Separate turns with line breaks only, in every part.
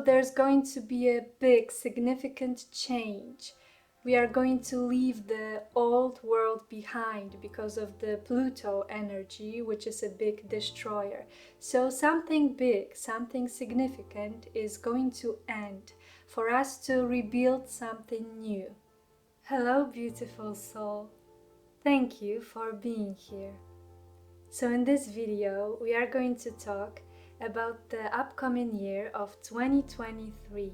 there's going to be a big, significant change. We are going to leave the old world behind because of the Pluto energy, which is a big destroyer. So something big, something significant is going to end for us to rebuild something new. Hello, beautiful soul. Thank you for being here. So in this video, we are going to talk about the upcoming year of 2023.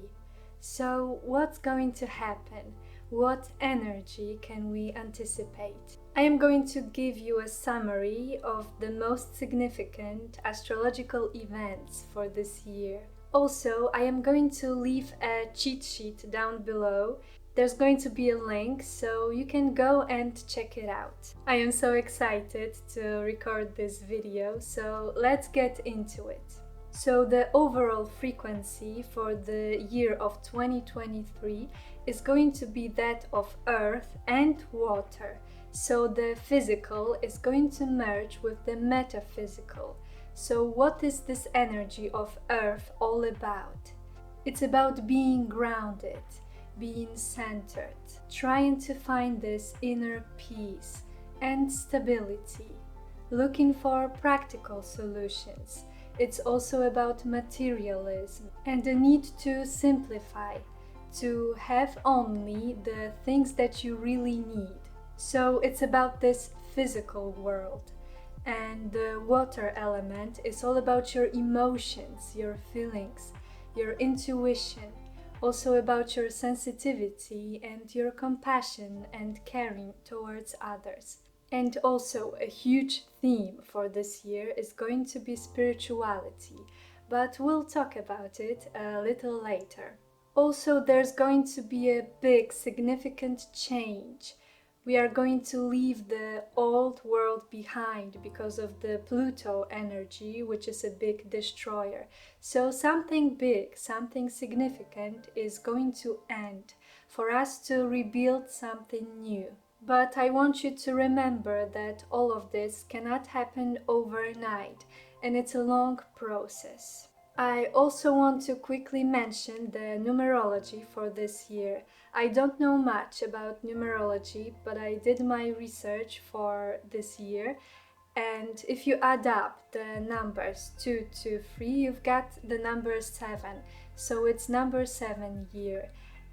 So what's going to happen? What energy can we anticipate? I am going to give you a summary of the most significant astrological events for this year. Also, I am going to leave a cheat sheet down below. There's going to be a link so you can go and check it out. I am so excited to record this video, so let's get into it. So the overall frequency for the year of 2023 is going to be that of earth and water. So the physical is going to merge with the metaphysical. So what is this energy of earth all about? It's about being grounded, being centered, trying to find this inner peace and stability, looking for practical solutions. It's also about materialism and the need to simplify, to have only the things that you really need. So it's about this physical world. And the water element is all about your emotions, your feelings, your intuition, also about your sensitivity and your compassion and caring towards others. And also a huge theme for this year is going to be spirituality, but we'll talk about it a little later. Also, there's going to be a big, significant change. We are going to leave the old world behind because of the Pluto energy, which is a big destroyer. So something big, something significant is going to end for us to rebuild something new. But I want you to remember that all of this cannot happen overnight, and it's a long process. I also want to quickly mention the numerology for this year. I don't know much about numerology, but I did my research for this year. And if you add up the numbers 2 to 3, you've got the number 7. So it's number 7 year.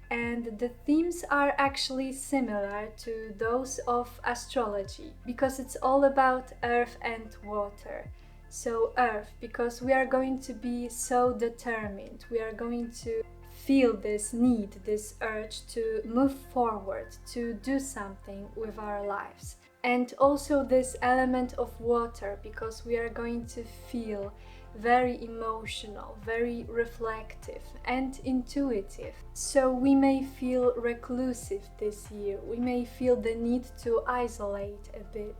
And the themes are actually similar to those of astrology because it's all about earth and water. So earth, because we are going to be so determined, we are going to feel this need, this urge to move forward, to do something with our lives. And also this element of water, because we are going to feel very emotional, very reflective and intuitive. So we may feel reclusive this year, we may feel the need to isolate a bit,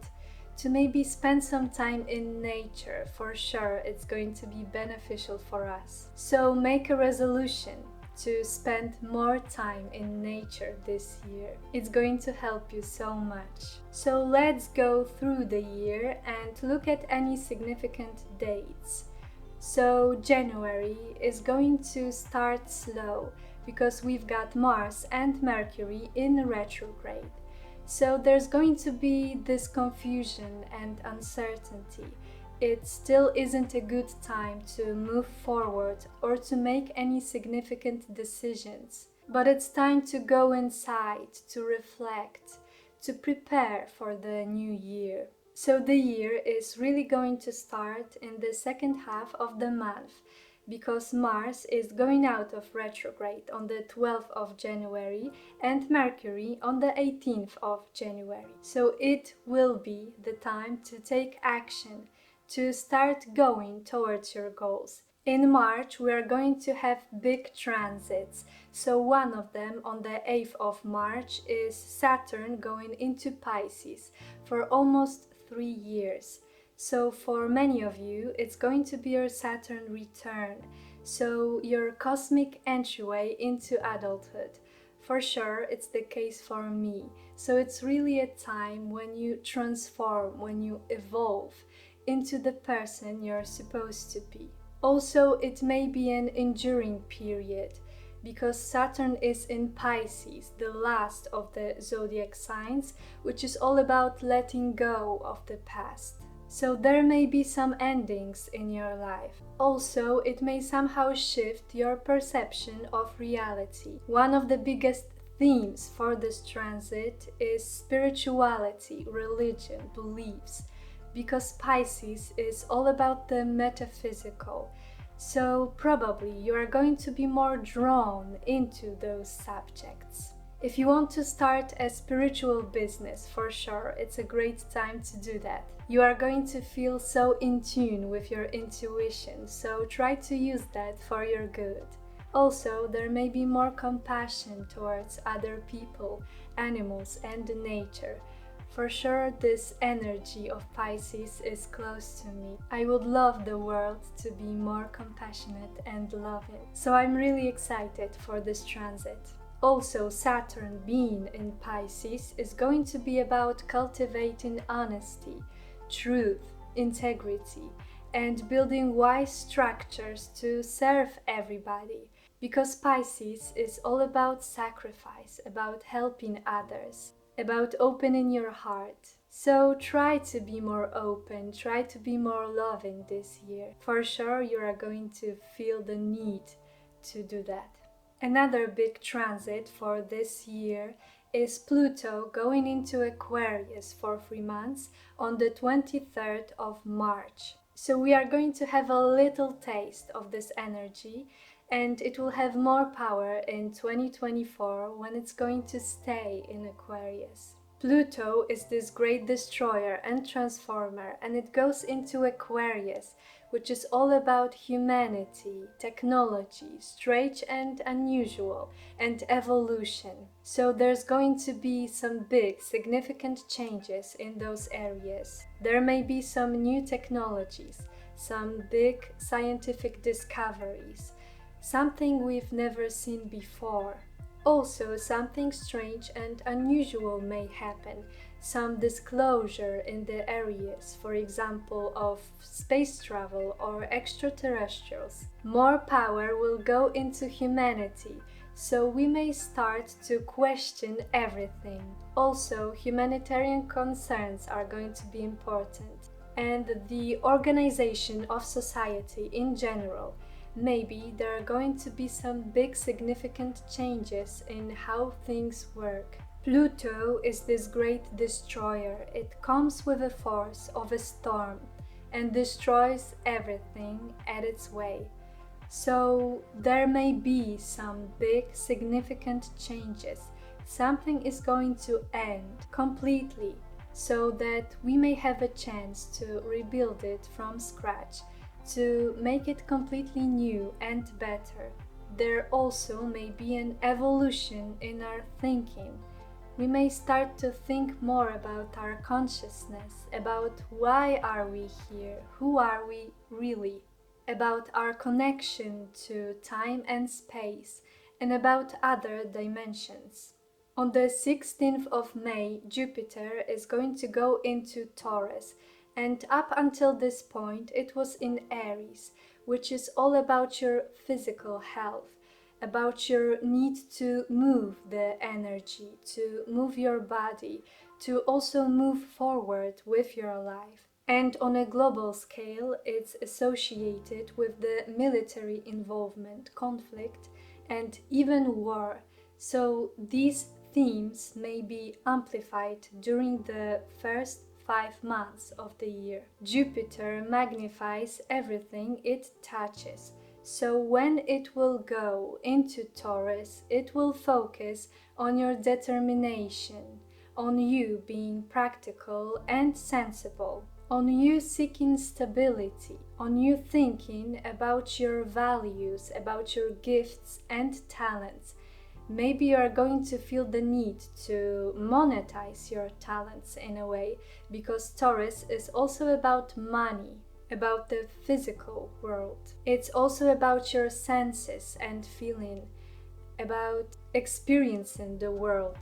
to maybe spend some time in nature. For sure it's going to be beneficial for us. So make a resolution to spend more time in nature this year. It's going to help you so much. So let's go through the year and look at any significant dates. So January is going to start slow because we've got Mars and Mercury in retrograde. So there's going to be this confusion and uncertainty. It still isn't a good time to move forward or to make any significant decisions. But it's time to go inside, to reflect, to prepare for the new year. So the year is really going to start in the second half of the month because Mars is going out of retrograde on the 12th of January and Mercury on the 18th of January. So it will be the time to take action, to start going towards your goals. In March, we are going to have big transits. So one of them on the 8th of March is Saturn going into Pisces for almost 3 years. So for many of you, it's going to be your Saturn return. So your cosmic entryway into adulthood. For sure, it's the case for me. So it's really a time when you transform, when you evolve into the person you're supposed to be. Also, it may be an enduring period because Saturn is in Pisces, the last of the zodiac signs, which is all about letting go of the past. So there may be some endings in your life. Also, it may somehow shift your perception of reality. One of the biggest themes for this transit is spirituality, religion, beliefs, because Pisces is all about the metaphysical. So probably you are going to be more drawn into those subjects. If you want to start a spiritual business, for sure, it's a great time to do that. You are going to feel so in tune with your intuition, so try to use that for your good. Also, there may be more compassion towards other people, animals, and nature. For sure, this energy of Pisces is close to me. I would love the world to be more compassionate and loving. So I'm really excited for this transit. Also, Saturn being in Pisces is going to be about cultivating honesty, truth, integrity, and building wise structures to serve everybody. Because Pisces is all about sacrifice, about helping others, about opening your heart. So try to be more open, try to be more loving this year. For sure, you are going to feel the need to do that. Another big transit for this year is Pluto going into Aquarius for 3 months on the 23rd of March. So we are going to have a little taste of this energy, and it will have more power in 2024 when it's going to stay in Aquarius. Pluto is this great destroyer and transformer, and it goes into Aquarius, which is all about humanity, technology, strange and unusual, and evolution. So there's going to be some big, significant changes in those areas. There may be some new technologies, some big scientific discoveries, something we've never seen before. Also, something strange and unusual may happen, some disclosure in the areas, for example, of space travel or extraterrestrials. More power will go into humanity, so we may start to question everything. Also, humanitarian concerns are going to be important, and the organization of society in general. Maybe there are going to be some big significant changes in how things work. Pluto is this great destroyer. It comes with the force of a storm and destroys everything at its way. So there may be some big significant changes. Something is going to end completely so that we may have a chance to rebuild it from scratch, to make it completely new and better. There also may be an evolution in our thinking. We may start to think more about our consciousness, about why are we here, who are we really, about our connection to time and space, and about other dimensions. On the 16th of May, Jupiter is going to go into Taurus, and up until this point it was in Aries, which is all about your physical health, about your need to move the energy, to move your body, to also move forward with your life. And on a global scale, it's associated with the military involvement, conflict, and even war. So these themes may be amplified during the first 5 months of the year. Jupiter magnifies everything it touches. So when it will go into Taurus, it will focus on your determination, on you being practical and sensible, on you seeking stability, on you thinking about your values, about your gifts and talents. Maybe you are going to feel the need to monetize your talents in a way, because Taurus is also about money, about the physical world. It's also about your senses and feeling, about experiencing the world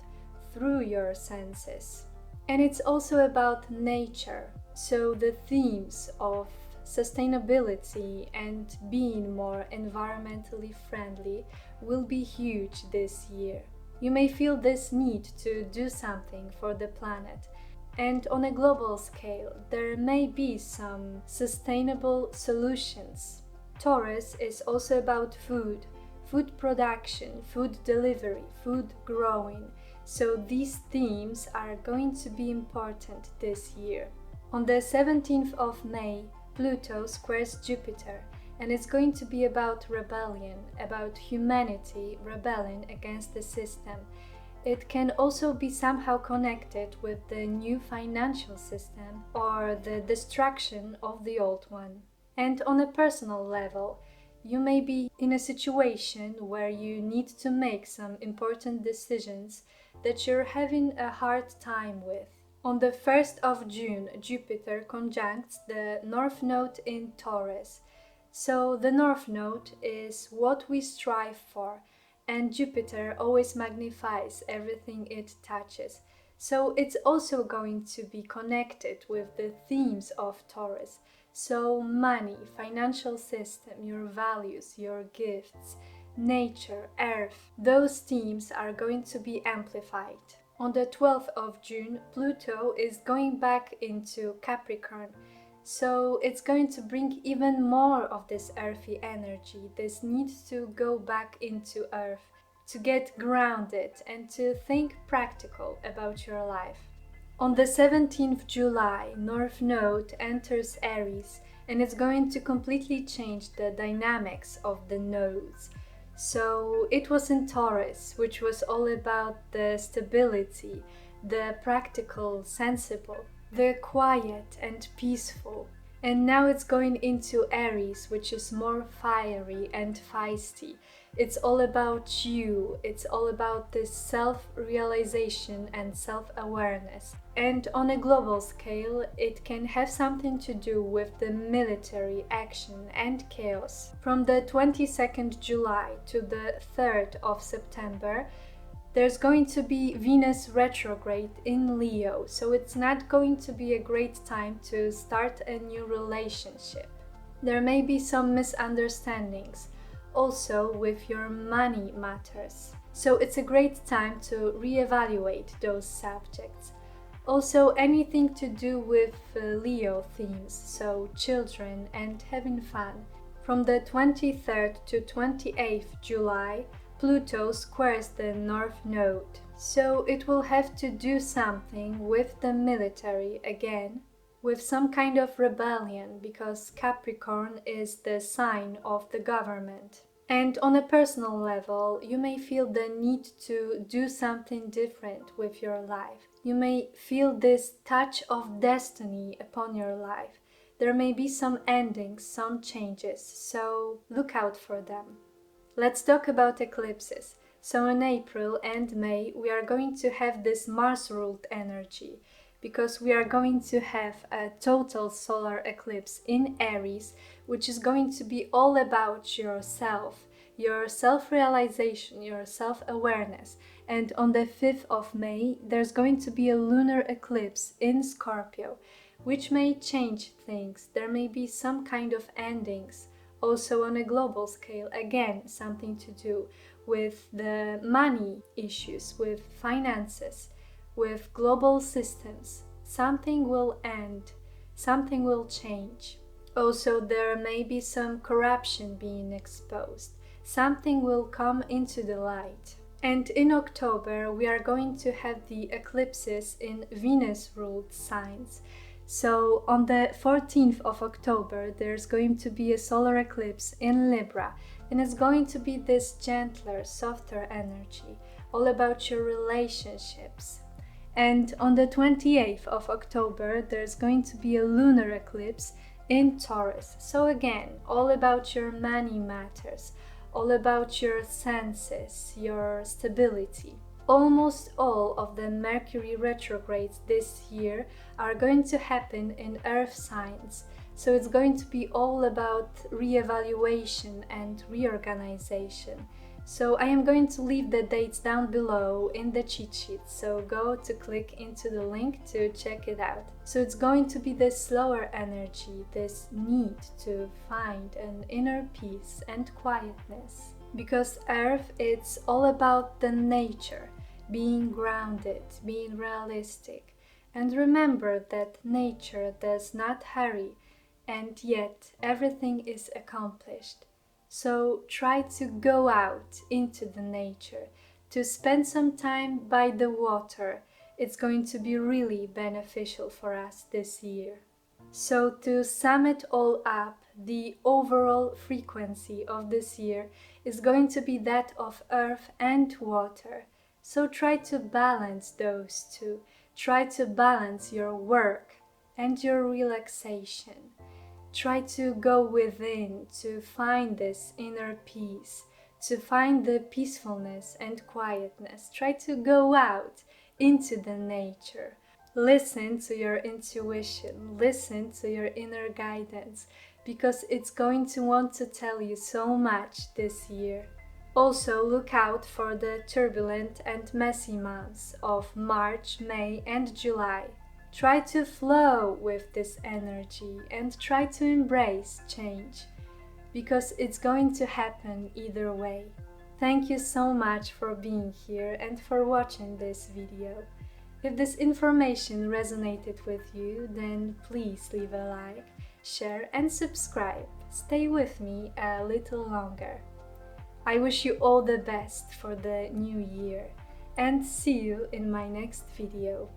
through your senses. And it's also about nature. So the themes of sustainability and being more environmentally friendly will be huge this year. You may feel this need to do something for the planet. And on a global scale, there may be some sustainable solutions. Taurus is also about food, food production, food delivery, food growing. So these themes are going to be important this year. On the 17th of May, Pluto squares Jupiter, and it's going to be about rebellion, about humanity rebelling against the system. It can also be somehow connected with the new financial system or the destruction of the old one. And on a personal level, you may be in a situation where you need to make some important decisions that you're having a hard time with. On the 1st of June, Jupiter conjuncts the North Node in Taurus. So the North Node is what we strive for, and Jupiter always magnifies everything it touches. So it's also going to be connected with the themes of Taurus. So money, financial system, your values, your gifts, nature, earth, those themes are going to be amplified. On the 12th of June, Pluto is going back into Capricorn. So it's going to bring even more of this earthy energy, this need to go back into earth, to get grounded and to think practical about your life. On the 17th July, North Node enters Aries, and it's going to completely change the dynamics of the nodes. So it was in Taurus, which was all about the stability, the practical, sensible, the quiet and peaceful. And now it's going into Aries, which is more fiery and feisty. It's all about you, it's all about this self-realization and self-awareness. And on a global scale, it can have something to do with the military action and chaos. From the 22nd July to the 3rd of September, there's going to be Venus retrograde in Leo, so it's not going to be a great time to start a new relationship. There may be some misunderstandings, also with your money matters. So it's a great time to reevaluate those subjects. Also anything to do with Leo themes, so children and having fun. From the 23rd to 28th July, Pluto squares the North Node, so it will have to do something with the military again, with some kind of rebellion, because Capricorn is the sign of the government. And on a personal level, you may feel the need to do something different with your life. You may feel this touch of destiny upon your life. There may be some endings, some changes, so look out for them. Let's talk about eclipses. So in April and May we are going to have this Mars-ruled energy, because we are going to have a total solar eclipse in Aries, which is going to be all about yourself, your self-realization, your self-awareness. And on the 5th of May there's going to be a lunar eclipse in Scorpio, which may change things. There may be some kind of endings. Also on a global scale, again, something to do with the money issues, with finances, with global systems. Something will end, something will change. Also, there may be some corruption being exposed. Something will come into the light. And in October, we are going to have the eclipses in Venus-ruled signs. So on the 14th of October, there's going to be a solar eclipse in Libra, and it's going to be this gentler, softer energy, all about your relationships. And on the 28th of October, there's going to be a lunar eclipse in Taurus. So again, all about your money matters, all about your senses, your stability. Almost all of the Mercury retrogrades this year are going to happen in earth signs, so it's going to be all about reevaluation and reorganization. So I am going to leave the dates down below in the cheat sheet, so go to click into the link to check it out. So it's going to be this slower energy, this need to find an inner peace and quietness. Because Earth, it's all about the nature, being grounded, being realistic. And remember that nature does not hurry, and yet everything is accomplished. So try to go out into the nature, to spend some time by the water. It's going to be really beneficial for us this year. So to sum it all up, the overall frequency of this year is going to be that of earth and water. So try to balance those two. Try to balance your work and your relaxation. Try to go within to find this inner peace, to find the peacefulness and quietness. Try to go out into the nature. Listen to your intuition, listen to your inner guidance, because it's going to want to tell you so much this year. Also, look out for the turbulent and messy months of March, May, and July. Try to flow with this energy and try to embrace change, because it's going to happen either way. Thank you so much for being here and for watching this video. If this information resonated with you, then please leave a like, share and subscribe. Stay with me a little longer. I wish you all the best for the new year and see you in my next video.